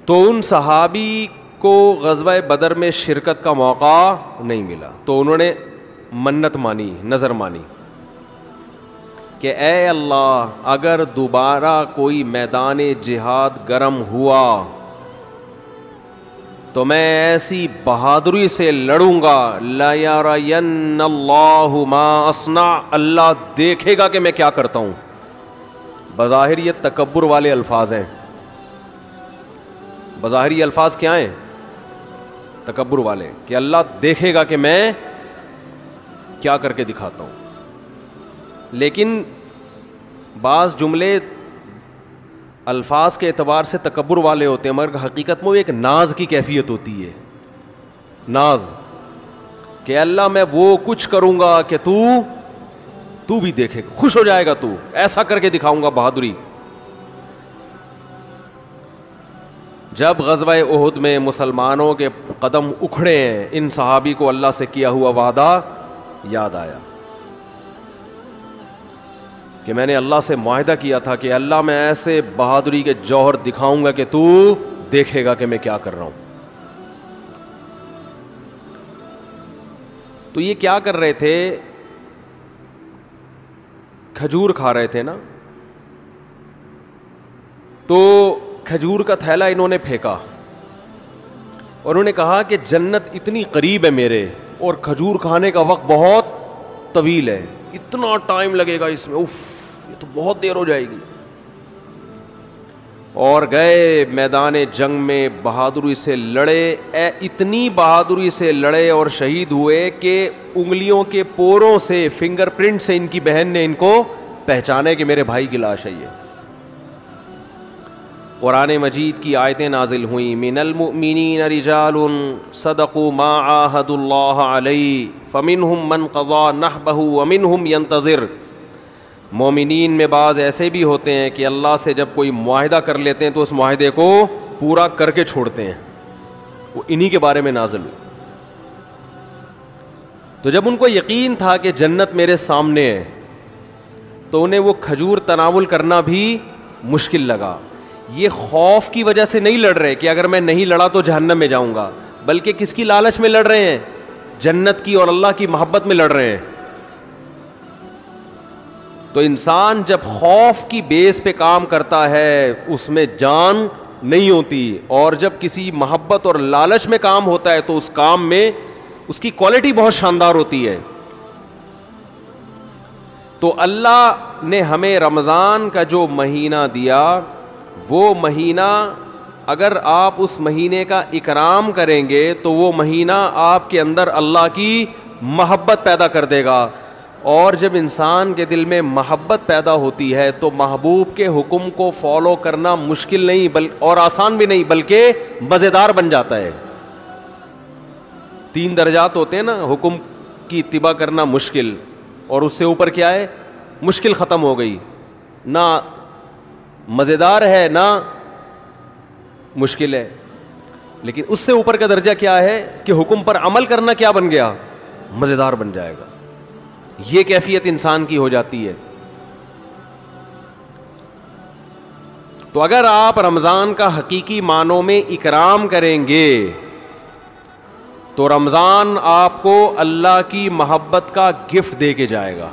تو ان صحابی کو غزوہ بدر میں شرکت کا موقع نہیں ملا، تو انہوں نے منت مانی، نظر مانی کہ اے اللہ اگر دوبارہ کوئی میدان جہاد گرم ہوا تو میں ایسی بہادری سے لڑوں گا، لَيَرَيَنَّ اللَّهُ مَا أَصْنَعُ، اللہ دیکھے گا کہ میں کیا کرتا ہوں۔ بظاہر یہ تکبر والے الفاظ ہیں، بظاہر یہ الفاظ کیا ہیں؟ تکبر والے، کہ اللہ دیکھے گا کہ میں کیا کر کے دکھاتا ہوں۔ لیکن بعض جملے الفاظ کے اعتبار سے تکبر والے ہوتے ہیں، مگر حقیقت میں وہ ایک ناز کی کیفیت ہوتی ہے، ناز، کہ اللہ میں وہ کچھ کروں گا کہ تو بھی دیکھے، خوش ہو جائے گا، تو ایسا کر کے دکھاؤں گا بہادری۔ جب غزوہ احد میں مسلمانوں کے قدم اکھڑے ہیں، ان صحابی کو اللہ سے کیا ہوا وعدہ یاد آیا کہ میں نے اللہ سے معاہدہ کیا تھا کہ اللہ میں ایسے بہادری کے جوہر دکھاؤں گا کہ تو دیکھے گا کہ میں کیا کر رہا ہوں۔ تو یہ کیا کر رہے تھے؟ کھجور کھا رہے تھے نا، تو کھجور کا تھیلا انہوں نے پھینکا اور انہوں نے کہا کہ جنت اتنی قریب ہے میرے، اور کھجور کھانے کا وقت بہت طویل ہے، اتنا ٹائم لگے گا اس میں، اف یہ تو بہت دیر ہو جائے گی۔ اور گئے میدان جنگ میں، بہادری سے لڑے، اتنی بہادری سے لڑے اور شہید ہوئے کہ انگلیوں کے پوروں سے، فنگر پرنٹ سے ان کی بہن نے ان کو پہچانے کہ میرے بھائی کی لاش ہے یہ۔ قرآن مجید کی آیتیں نازل ہوئیں، من المؤمنین رجال صدقوا ما عاہدوا اللہ علیہ فمنہم من قضى نحبہ ومنہم ینتظر۔ مومنین میں بعض ایسے بھی ہوتے ہیں کہ اللہ سے جب کوئی معاہدہ کر لیتے ہیں تو اس معاہدے کو پورا کر کے چھوڑتے ہیں، وہ انہی کے بارے میں نازل ہوئی۔ تو جب ان کو یقین تھا کہ جنت میرے سامنے ہے تو انہیں وہ کھجور تناول کرنا بھی مشکل لگا۔ یہ خوف کی وجہ سے نہیں لڑ رہے کہ اگر میں نہیں لڑا تو جہنم میں جاؤں گا، بلکہ کس کی لالچ میں لڑ رہے ہیں؟ جنت کی اور اللہ کی محبت میں لڑ رہے ہیں۔ تو انسان جب خوف کی بیس پہ کام کرتا ہے اس میں جان نہیں ہوتی، اور جب کسی محبت اور لالچ میں کام ہوتا ہے تو اس کام میں اس کی کوالٹی بہت شاندار ہوتی ہے۔ تو اللہ نے ہمیں رمضان کا جو مہینہ دیا، وہ مہینہ اگر آپ اس مہینے کا اکرام کریں گے تو وہ مہینہ آپ کے اندر اللہ کی محبت پیدا کر دے گا، اور جب انسان کے دل میں محبت پیدا ہوتی ہے تو محبوب کے حکم کو فالو کرنا مشکل نہیں اور آسان بھی نہیں، بلکہ مزیدار بن جاتا ہے۔ 3 درجات ہوتے ہیں نا، حکم کی اتباع کرنا مشکل، اور اس سے اوپر کیا ہے؟ مشکل ختم ہو گئی، نہ مزیدار ہے نہ مشکل ہے۔ لیکن اس سے اوپر کا درجہ کیا ہے کہ حکم پر عمل کرنا کیا بن گیا؟ مزیدار بن جائے گا۔ یہ کیفیت انسان کی ہو جاتی ہے۔ تو اگر آپ رمضان کا حقیقی معنوں میں اکرام کریں گے تو رمضان آپ کو اللہ کی محبت کا گفٹ دے کے جائے گا۔